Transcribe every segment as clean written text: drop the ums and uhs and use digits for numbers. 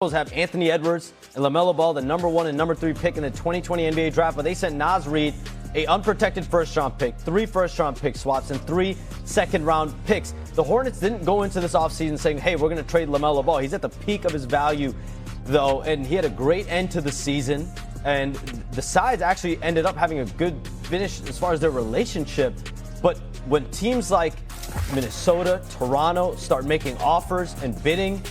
have Anthony Edwards and LaMelo Ball, the number 1 and number 3 pick in the 2020 NBA draft, but they sent Naz Reid, a unprotected first-round pick, 3 first-round pick swaps, and 3 second-round picks. The Hornets didn't go into this offseason saying, hey, we're going to trade LaMelo Ball. He's at the peak of his value, though, and he had a great end to the season. And the sides actually ended up having a good finish as far as their relationship. But when teams like Minnesota, Toronto start making offers and bidding,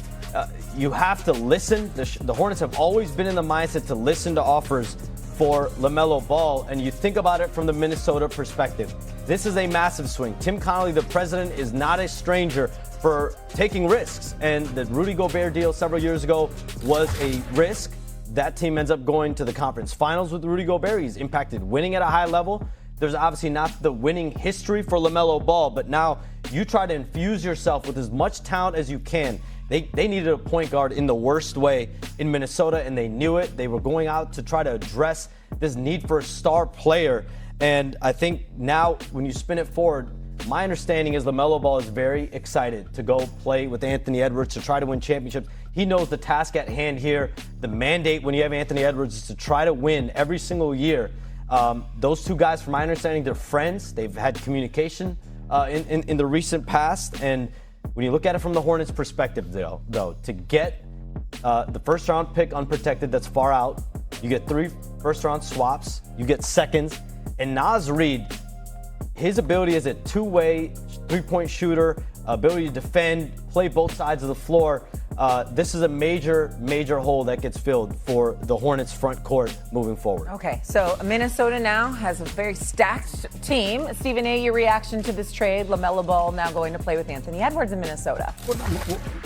you have to listen. The Hornets have always been in the mindset to listen to offers for LaMelo Ball, and you think about it from the Minnesota perspective. This is a massive swing. Tim Connolly, the president, is not a stranger for taking risks, and the Rudy Gobert deal several years ago was a risk. That team ends up going to the conference finals with Rudy Gobert. He's impacted winning at a high level. There's obviously not the winning history for LaMelo Ball, but now you try to infuse yourself with as much talent as you can. They needed a point guard in the worst way in Minnesota, and they knew it. They were going out to try to address this need for a star player. And I think now when you spin it forward, my understanding is LaMelo Ball is very excited to go play with Anthony Edwards to try to win championships. He knows the task at hand here. The mandate when you have Anthony Edwards is to try to win every single year. Those two guys, from my understanding, they're friends. They've had communication in the recent past. And when you look at it from the Hornets' perspective, though, to get the first-round pick unprotected that's far out, you get 3 first-round swaps, you get seconds, and Naz Reid, his ability as a two-way three-point shooter, ability to defend, play both sides of the floor, this is a major, major hole that gets filled for the Hornets front court moving forward. Okay, so Minnesota now has a very stacked team. Stephen A., your reaction to this trade, LaMelo Ball now going to play with Anthony Edwards in Minnesota?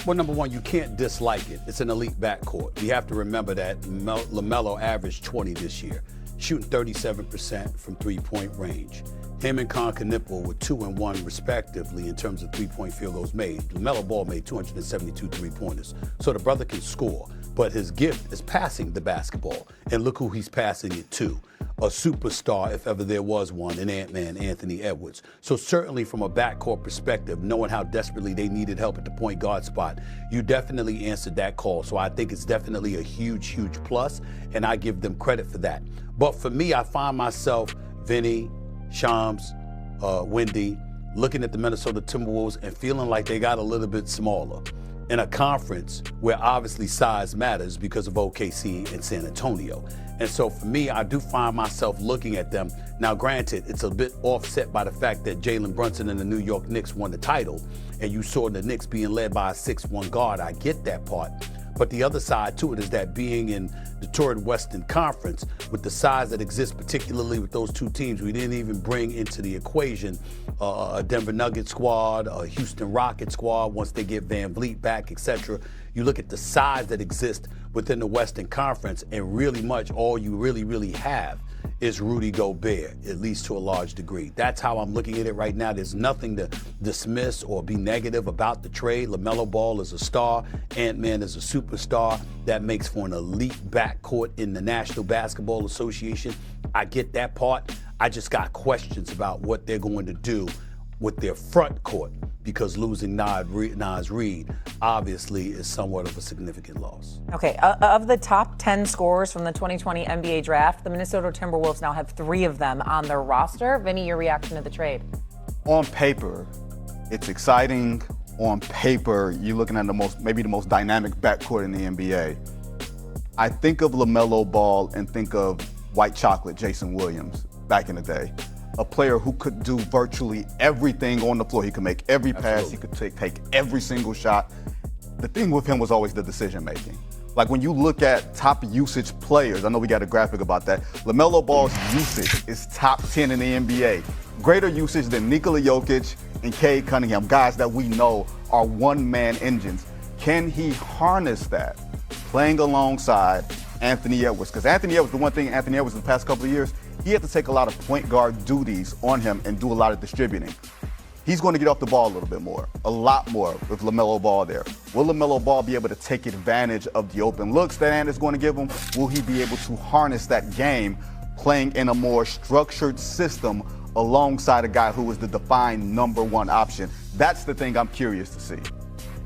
Well, number one, you can't dislike it. It's an elite backcourt. You have to remember that LaMelo averaged 20 this year, shooting 37% from three-point range. Him and Concanipo were 2 and 1 respectively in terms of three-point field goals made. LaMelo Ball made 272 three-pointers. So the brother can score, but his gift is passing the basketball. And look who he's passing it to. A superstar, if ever there was one, in Ant-Man, Anthony Edwards. So certainly from a backcourt perspective, knowing how desperately they needed help at the point guard spot, you definitely answered that call. So I think it's definitely a huge, huge plus, and I give them credit for that. But for me, I find myself, Vinny, Shams, Wendy, looking at the Minnesota Timberwolves and feeling like they got a little bit smaller in a conference where obviously size matters because of OKC and San Antonio. And so for me, I do find myself looking at them. Now, granted, it's a bit offset by the fact that Jalen Brunson and the New York Knicks won the title, and you saw the Knicks being led by a 6'1" guard. I get that part. But the other side to it is that being in the torrid Western Conference, with the size that exists, particularly with those two teams, we didn't even bring into the equation a Denver Nuggets squad, a Houston Rockets squad once they get Van Vliet back, etc. You look at the size that exists within the Western Conference, and really much all you really have is Rudy Gobert, at least to a large degree. That's how I'm looking at it right now. There's nothing to dismiss or be negative about the trade. LaMelo Ball is a star. Ant-Man is a superstar. That makes for an elite backcourt in the National Basketball Association. I get that part. I just got questions about what they're going to do with their front court, because losing Naz Reid obviously is somewhat of a significant loss. Okay, of the top 10 scorers from the 2020 NBA draft, the Minnesota Timberwolves now have 3 of them on their roster. Vinny, your reaction to the trade? On paper, it's exciting. On paper, you're looking at maybe the most dynamic backcourt in the NBA. I think of LaMelo Ball and think of White Chocolate Jason Williams back in the day. A player who could do virtually everything on the floor. He could make every pass. He could take every single shot. The thing with him was always the decision making. Like when you look at top usage players, I know we got a graphic about that. LaMelo Ball's usage is top 10 in the NBA. Greater usage than Nikola Jokic and Cade Cunningham, guys that we know are one-man engines. Can he harness that playing alongside Anthony Edwards? Because Anthony Edwards, the one thing Anthony Edwards in the past couple of years, he had to take a lot of point guard duties on him and do a lot of distributing. He's going to get off the ball a little bit more, a lot more with LaMelo Ball there. Will LaMelo Ball be able to take advantage of the open looks that Ant is going to give him? Will he be able to harness that game playing in a more structured system alongside a guy who is the defined number 1 option? That's the thing I'm curious to see.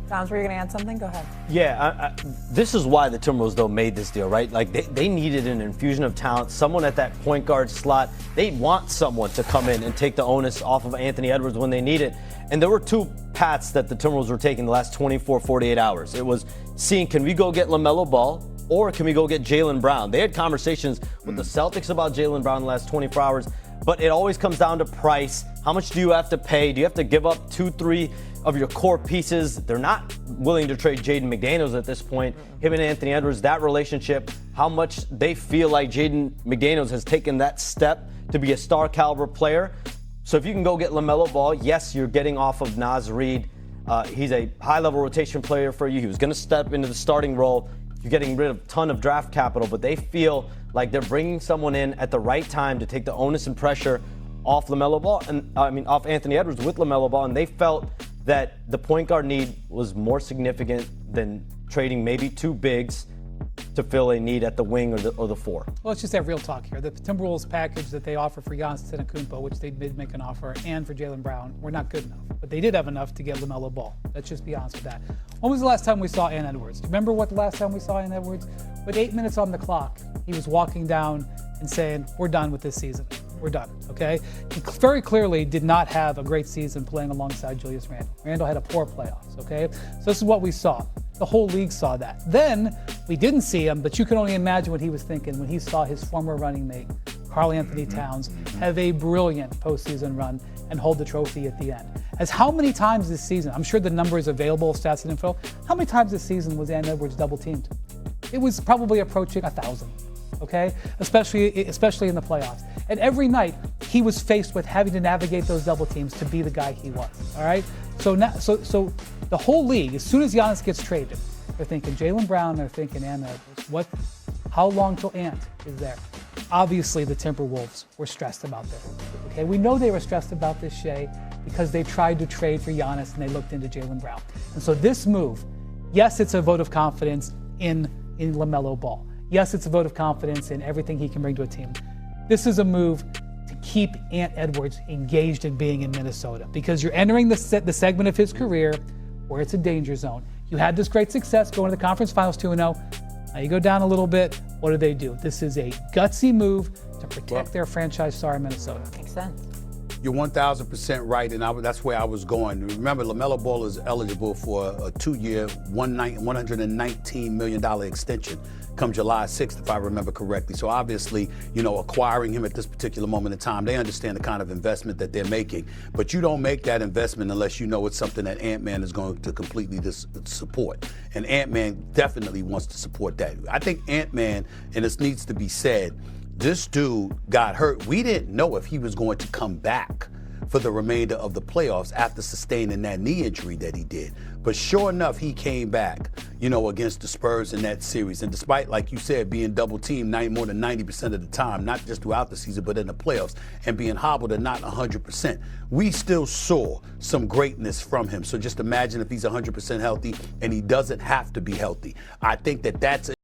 Johns, were you going to add something? Go ahead. Yeah, this is why the Timberwolves, though, made this deal, right? Like, they needed an infusion of talent, someone at that point guard slot. They want someone to come in and take the onus off of Anthony Edwards when they need it. And there were two paths that the Timberwolves were taking the last 24, 48 hours. It was seeing, can we go get LaMelo Ball, or can we go get Jaylen Brown? They had conversations with the Celtics about Jaylen Brown in the last 24 hours, but it always comes down to price. How much do you have to pay? Do you have to give up 2-3 of your core pieces? They're not willing to trade Jaden McDaniels at this point. Him and Anthony Edwards, that relationship, how much they feel like Jaden McDaniels has taken that step to be a star caliber player. So if you can go get LaMelo Ball, yes, you're getting off of Naz Reid. He's a high-level rotation player for you. He was going to step into the starting role. You're getting rid of a ton of draft capital, but they feel like they're bringing someone in at the right time to take the onus and pressure off LaMelo Ball, off Anthony Edwards with LaMelo Ball, and they felt that the point guard need was more significant than trading maybe two bigs to fill a need at the wing or the four. Well, let's just have real talk here. The Timberwolves package that they offer for Giannis Antetokounmpo, which they did make an offer, and for Jaylen Brown, were not good enough. But they did have enough to get LaMelo Ball. Let's just be honest with that. When was the last time we saw Ant Edwards? Do you remember what the last time we saw Ant Edwards? With 8 minutes on the clock, he was walking down and saying, we're done with this season. We're done, okay? He very clearly did not have a great season playing alongside Julius Randle. Randle had a poor playoffs, okay? So this is what we saw. The whole league saw that. Then we didn't see him, but you can only imagine what he was thinking when he saw his former running mate, Karl Anthony Towns, have a brilliant postseason run and hold the trophy at the end. As how many times this season, I'm sure the number is available, stats and info, how many times this season was Ant Edwards double teamed? It was probably approaching 1,000. Okay, especially in the playoffs. And every night he was faced with having to navigate those double teams to be the guy he was. All right. So now, so the whole league, as soon as Giannis gets traded, they're thinking Jaylen Brown, they're thinking Ant Edwards. How long till Ant is there? Obviously, the Timberwolves were stressed about this. Okay, we know they were stressed about this, Shay, because they tried to trade for Giannis and they looked into Jaylen Brown. And so this move, yes, it's a vote of confidence in LaMelo Ball. Yes, it's a vote of confidence in everything he can bring to a team. This is a move to keep Ant Edwards engaged in being in Minnesota because you're entering the segment of his career where it's a danger zone. You had this great success going to the conference finals 2-0. Now you go down a little bit. What do? This is a gutsy move to protect their franchise star in Minnesota. Makes sense. You're 1,000% right, and that's where I was going. Remember, LaMelo Ball is eligible for a 2-year, $119 million extension come July 6th, if I remember correctly. So obviously, acquiring him at this particular moment in time, they understand the kind of investment that they're making. But you don't make that investment unless you know it's something that Ant-Man is going to completely support. And Ant-Man definitely wants to support that. I think Ant-Man, and this needs to be said, this dude got hurt. We didn't know if he was going to come back for the remainder of the playoffs after sustaining that knee injury that he did. But sure enough, he came back, against the Spurs in that series. And despite, like you said, being double teamed more than 90% of the time, not just throughout the season, but in the playoffs, and being hobbled and not 100%, we still saw some greatness from him. So just imagine if he's 100% healthy and he doesn't have to be healthy. I think that's